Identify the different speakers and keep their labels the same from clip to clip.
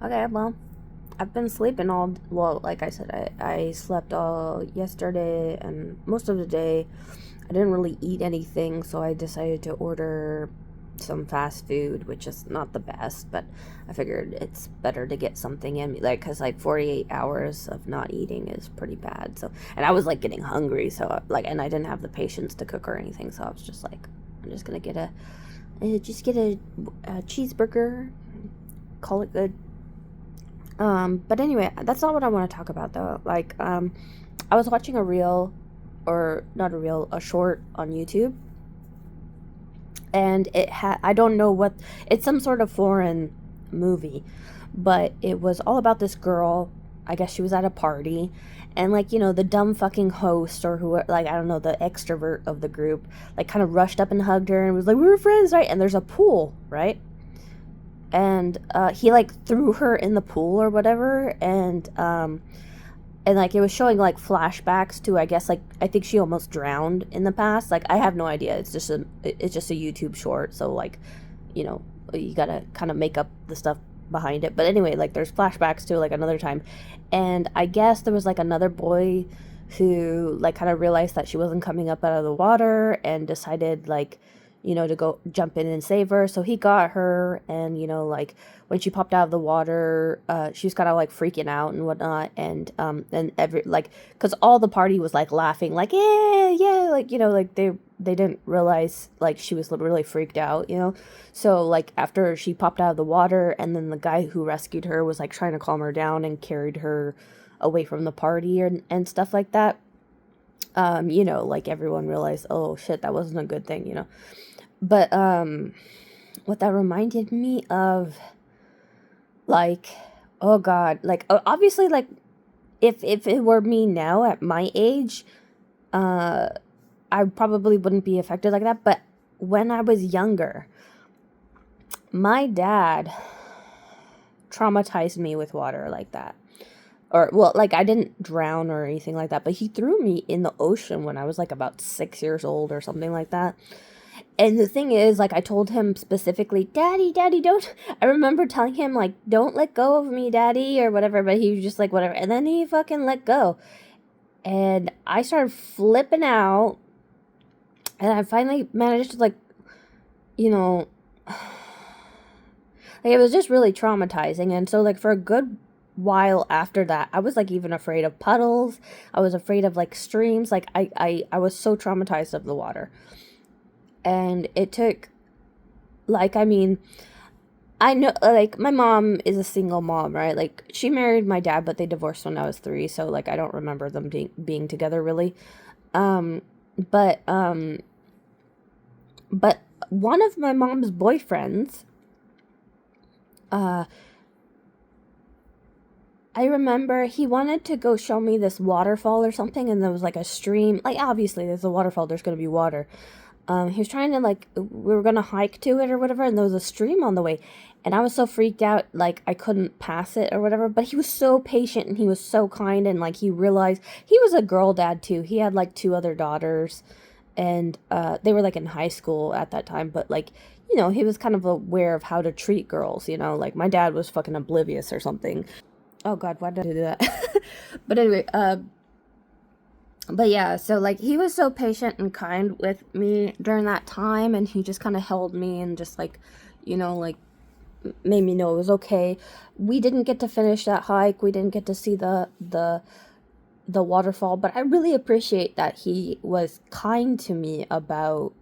Speaker 1: Okay, well, I've been sleeping well, like I said, I slept all yesterday and most of the day. I didn't really eat anything, so I decided to order some fast food, which is not the best, but I figured it's better to get something in me, like, because like 48 hours of not eating is pretty bad. So, and I was like getting hungry, so like, and I didn't have the patience to cook or anything, so I was just like, I'm just gonna get a cheeseburger, call it good. But anyway, that's not what I want to talk about though. I was watching a reel, or not a reel, a short on YouTube, and I don't know what, it's some sort of foreign movie, but it was all about this girl. I guess she was at a party, and like, the dumb fucking host or who, like, I don't know, the extrovert of the group, like, kind of rushed up and hugged her and was like, "We were friends, right?" And there's a pool, right? And he like threw her in the pool or whatever, and like it was showing like flashbacks to, I guess, like, I think she almost drowned in the past. Like, I have no idea, it's just a YouTube short, so like, you know you gotta kind of make up the stuff behind it. But anyway, like, there's flashbacks to like another time, and I guess there was like another boy who like kind of realized that she wasn't coming up out of the water and decided, like, to go jump in and save her. So he got her, and like, when she popped out of the water, she was kind of like freaking out and whatnot, and every, like, because all the party was like laughing, like, yeah, yeah, like, like, they didn't realize like she was really freaked out. So like, after she popped out of the water, and then the guy who rescued her was like trying to calm her down and carried her away from the party and stuff like that. Like, everyone realized, oh shit, that wasn't a good thing. But what that reminded me of, like, oh god, like, obviously, like, if it were me now at my age, uh I probably wouldn't be affected like that. But when I was younger, my dad traumatized me with water like that. Or, well, like, I didn't drown or anything like that, but he threw me in the ocean when I was like about 6 years old or something like that. And the thing is, like, I told him specifically, "Daddy, Daddy, don't." I remember telling him, like, "Don't let go of me, Daddy," or whatever, but he was just like, whatever. And then he fucking let go. And I started flipping out. And I finally managed to, like, you know, like, it was just really traumatizing. And so, like, for a good while after that, I was, like, even afraid of puddles. I was afraid of, like, streams. Like, I was so traumatized of the water. And it took, like, I mean, I know, like, my mom is a single mom, right? Like, she married my dad, but they divorced when I was 3, so, like, I don't remember them being together, really. Um, but, um, but one of my mom's boyfriends, uh, I remember he wanted to go show me this waterfall or something, and there was, like, a stream. Like, obviously, there's a waterfall, there's gonna be water. He was trying to, like, we were gonna hike to it or whatever, and there was a stream on the way, and I was so freaked out, like, I couldn't pass it or whatever. But he was so patient, and he was so kind, and like, he realized he was a girl dad too. He had like 2 other daughters, and they were like in high school at that time. But like, he was kind of aware of how to treat girls. Like, my dad was fucking oblivious or something. Oh god, why did I do that? But anyway, but yeah, so like, he was so patient and kind with me during that time, and he just kind of held me and just, like, like, made me know it was okay. We didn't get to finish that hike. We didn't get to see the waterfall, but I really appreciate that he was kind to me about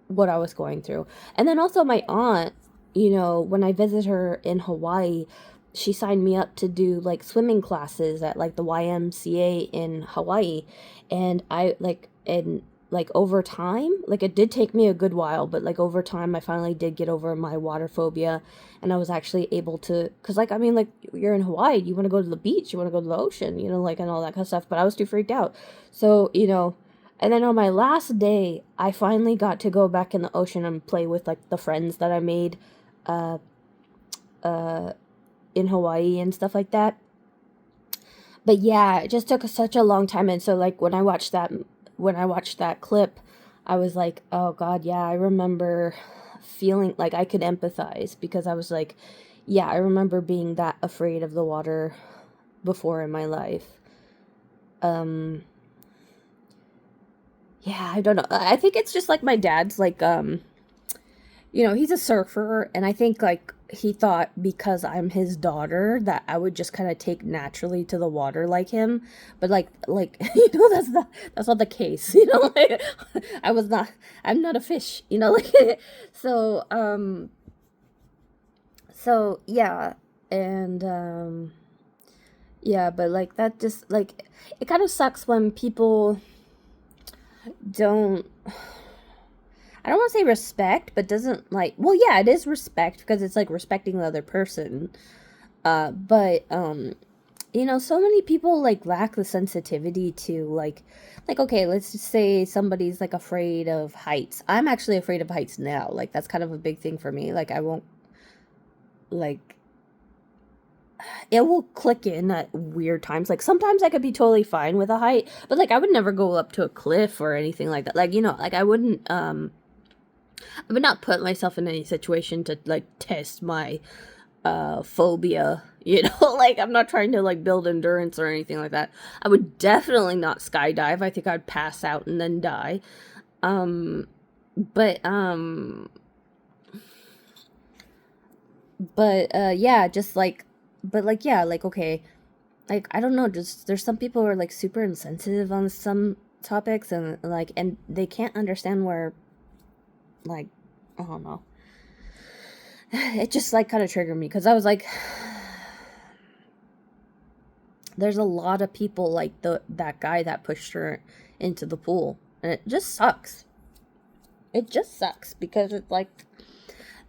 Speaker 1: what I was going through. And then also my aunt, when I visited her in Hawaii, she signed me up to do like swimming classes at like the YMCA in Hawaii. And I like, and like, over time, like, it did take me a good while, but like, over time I finally did get over my water phobia, and I was actually able to, cuz like, I mean, like, you're in Hawaii, you want to go to the beach, you want to go to the ocean, like, and all that kind of stuff, but I was too freaked out. So, and then on my last day, I finally got to go back in the ocean and play with like the friends that I made uh uh in Hawaii and stuff like that. But yeah, it just took such a long time. And so, like, when I watched that clip, I was like, oh god, yeah, I remember feeling like I could empathize, because I was like, yeah, I remember being that afraid of the water before in my life. Um, yeah, I don't know. I think it's just like my dad's like, he's a surfer, and I think like he thought because I'm his daughter that I would just kind of take naturally to the water like him, but like that's not the case, like I was not I'm not a fish, like so yeah, and yeah, but like that just like it kind of sucks when people don't I don't want to say respect, but doesn't like. Well, yeah, it is respect because it's like respecting the other person. But so many people like lack the sensitivity to like okay, let's just say somebody's like afraid of heights. I'm actually afraid of heights now. Like that's kind of a big thing for me. Like I won't like it will click in at weird times. Like sometimes I could be totally fine with a height, but like I would never go up to a cliff or anything like that. Like like I would not put myself in any situation to like test my phobia, like I'm not trying to like build endurance or anything like that. I would definitely not skydive. I think I'd pass out and then die. Um but yeah, just like but like yeah, like okay. Like I don't know, just there's some people who are like super insensitive on some topics and they can't understand where like I don't know. It just like kind of triggered me because I was like, there's a lot of people like that guy that pushed her into the pool, and it just sucks. It just sucks because it's like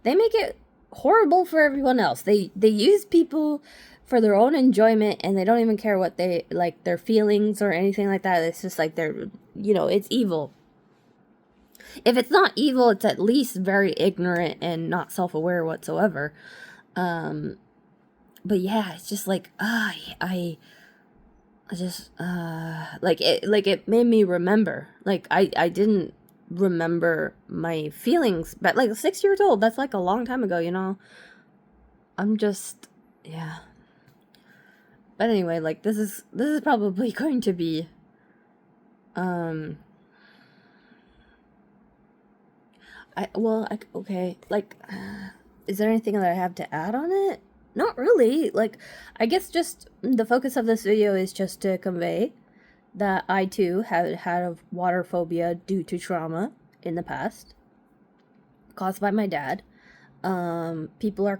Speaker 1: they make it horrible for everyone else. They use people for their own enjoyment, and they don't even care what they like their feelings or anything like that. It's just like they're it's evil. If it's not evil, it's at least very ignorant and not self-aware whatsoever. But yeah, it's just like I just like it made me remember. Like I didn't remember my feelings, but like 6 years old, that's like a long time ago. I'm just yeah. But anyway, like this is probably going to be um okay, like, is there anything that I have to add on it? Not really. Like, I guess just the focus of this video is just to convey that I too have had a water phobia due to trauma in the past, caused by my dad. People are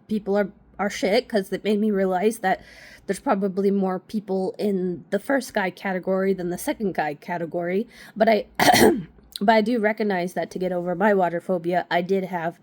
Speaker 1: people are shit because it made me realize that there's probably more people in the first guy category than the second guy category. But I do recognize that to get over my water phobia, I did have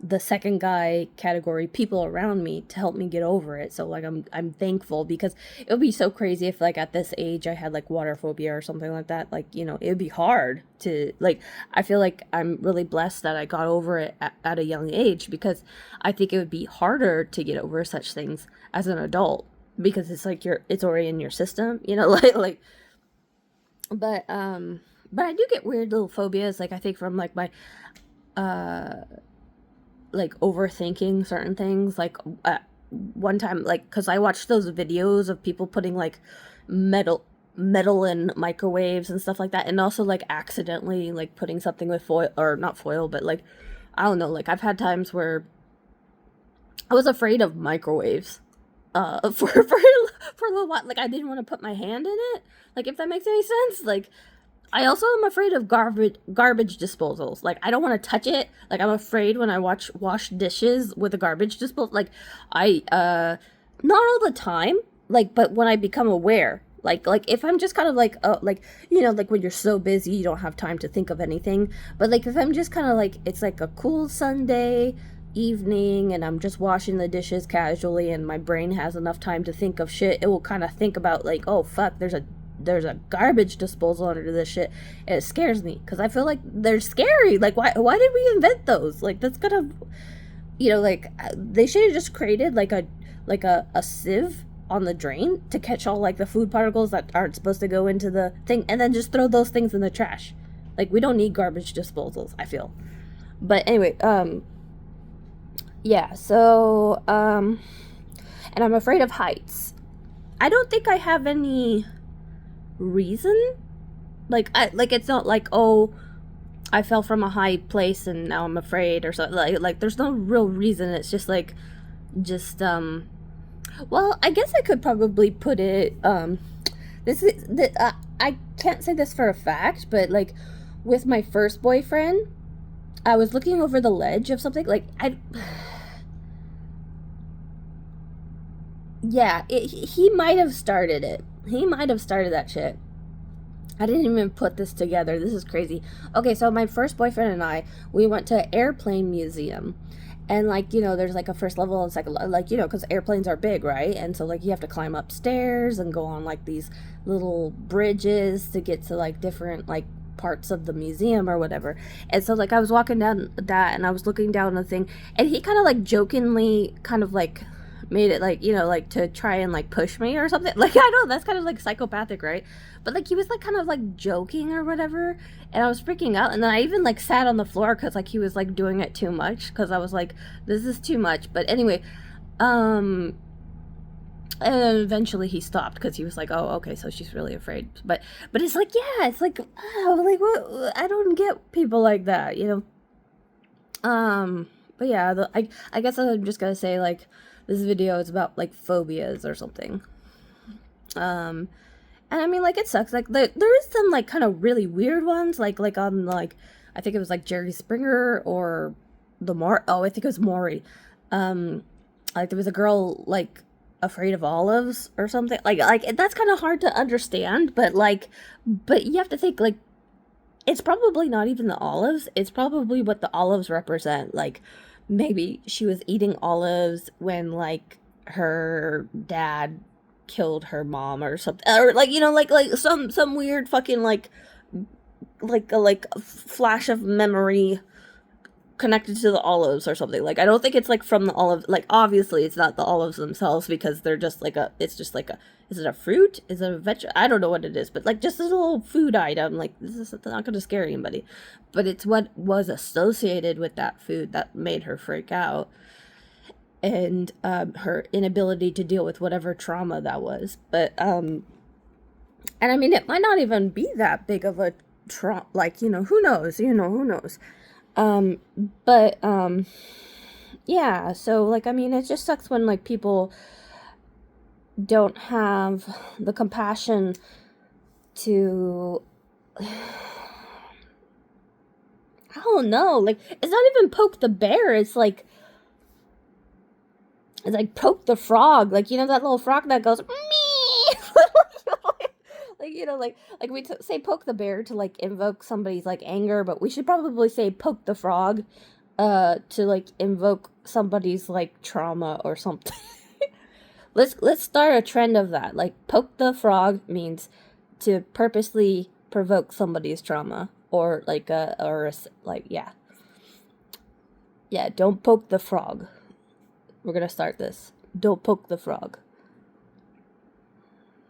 Speaker 1: the second guy category people around me to help me get over it. So like I'm thankful because it would be so crazy if like at this age I had like water phobia or something like that. Like, it would be hard to like I feel like I'm really blessed that I got over it at a young age because I think it would be harder to get over such things as an adult because it's like it's already in your system, like but I do get weird little phobias, like I think from like my like overthinking certain things. Like one time, like because I watched those videos of people putting like metal in microwaves and stuff like that, and also like accidentally like putting something with foil, or not foil, but like I don't know, like I've had times where I was afraid of microwaves for a little while. Like I didn't want to put my hand in it, like if that makes any sense. Like I also am afraid of garbage disposals. Like I don't want to touch it. Like I'm afraid when I wash dishes with a garbage disposal. Like I not all the time. Like but when I become aware. Like if I'm just kind of like like like when you're so busy you don't have time to think of anything. But like if I'm just kind of like it's like a cool Sunday evening and I'm just washing the dishes casually and my brain has enough time to think of shit, it will kind of think about like, oh fuck, there's a garbage disposal under this shit, and it scares me because I feel like they're scary. Like why did we invent those? Like that's gonna like they should have just created like a sieve on the drain to catch all like the food particles that aren't supposed to go into the thing, and then just throw those things in the trash. Like we don't need garbage disposals, I feel. But anyway, Yeah, so, and I'm afraid of heights. I don't think I have any reason. Like it's not like, oh, I fell from a high place and now I'm afraid or something. Like there's no real reason. It's just like, just, well, I guess I could probably put it, this is, I can't say this for a fact, but like with my first boyfriend, I was looking over the ledge of something, yeah, he might have started it. He might have started that shit. I didn't even put this together. This is crazy. Okay, so my first boyfriend and I, we went to Airplane Museum. And like, there's like a first level and second, like, because airplanes are big, right? And so like you have to climb upstairs and go on like these little bridges to get to like different like parts of the museum or whatever. And so like I was walking down that and I was looking down the thing, and he kind of like jokingly kind of like made it like, like to try and like push me or something. Like, I know that's kind of like psychopathic, right? But like he was like kind of like joking or whatever, and I was freaking out. And then I even like sat on the floor because like he was like doing it too much, because I was like, this is too much. But anyway, um and then eventually he stopped because he was like, oh, okay, so she's really afraid. But it's like, yeah, it's like, oh, like what, I don't get people like that, but yeah, I guess I'm just gonna say like this video is about like phobias or something. Um, and I mean, like, it sucks. Like there is some like kind of really weird ones, like on like, I think it was like Jerry Springer or I think it was Maury. Um, like there was a girl like afraid of olives or something. Like that's kind of hard to understand, but you have to think like it's probably not even the olives. It's probably what the olives represent. Like maybe she was eating olives when like her dad killed her mom or something, or like, like some weird fucking like a flash of memory connected to the olives or something. Like I don't think it's like from the olive, like obviously it's not the olives themselves, because they're just like it's just like a, is it a fruit, is it a veg, I don't know what it is, but like just a little food item. Like this is not going to scare anybody, but it's what was associated with that food that made her freak out, and her inability to deal with whatever trauma that was. But and I mean, it might not even be that big of a trauma, like, who knows, who knows. um but yeah, so like, I mean, it just sucks when like people don't have the compassion to I don't know, like it's not even poke the bear, it's like poke the frog, like, that little frog that goes me. Like, like we say poke the bear to like invoke somebody's like anger, but we should probably say poke the frog to like invoke somebody's like trauma or something. Let's start a trend of that. Like poke the frog means to purposely provoke somebody's trauma, or like like, yeah. Yeah, don't poke the frog. We're gonna start this. Don't poke the frog.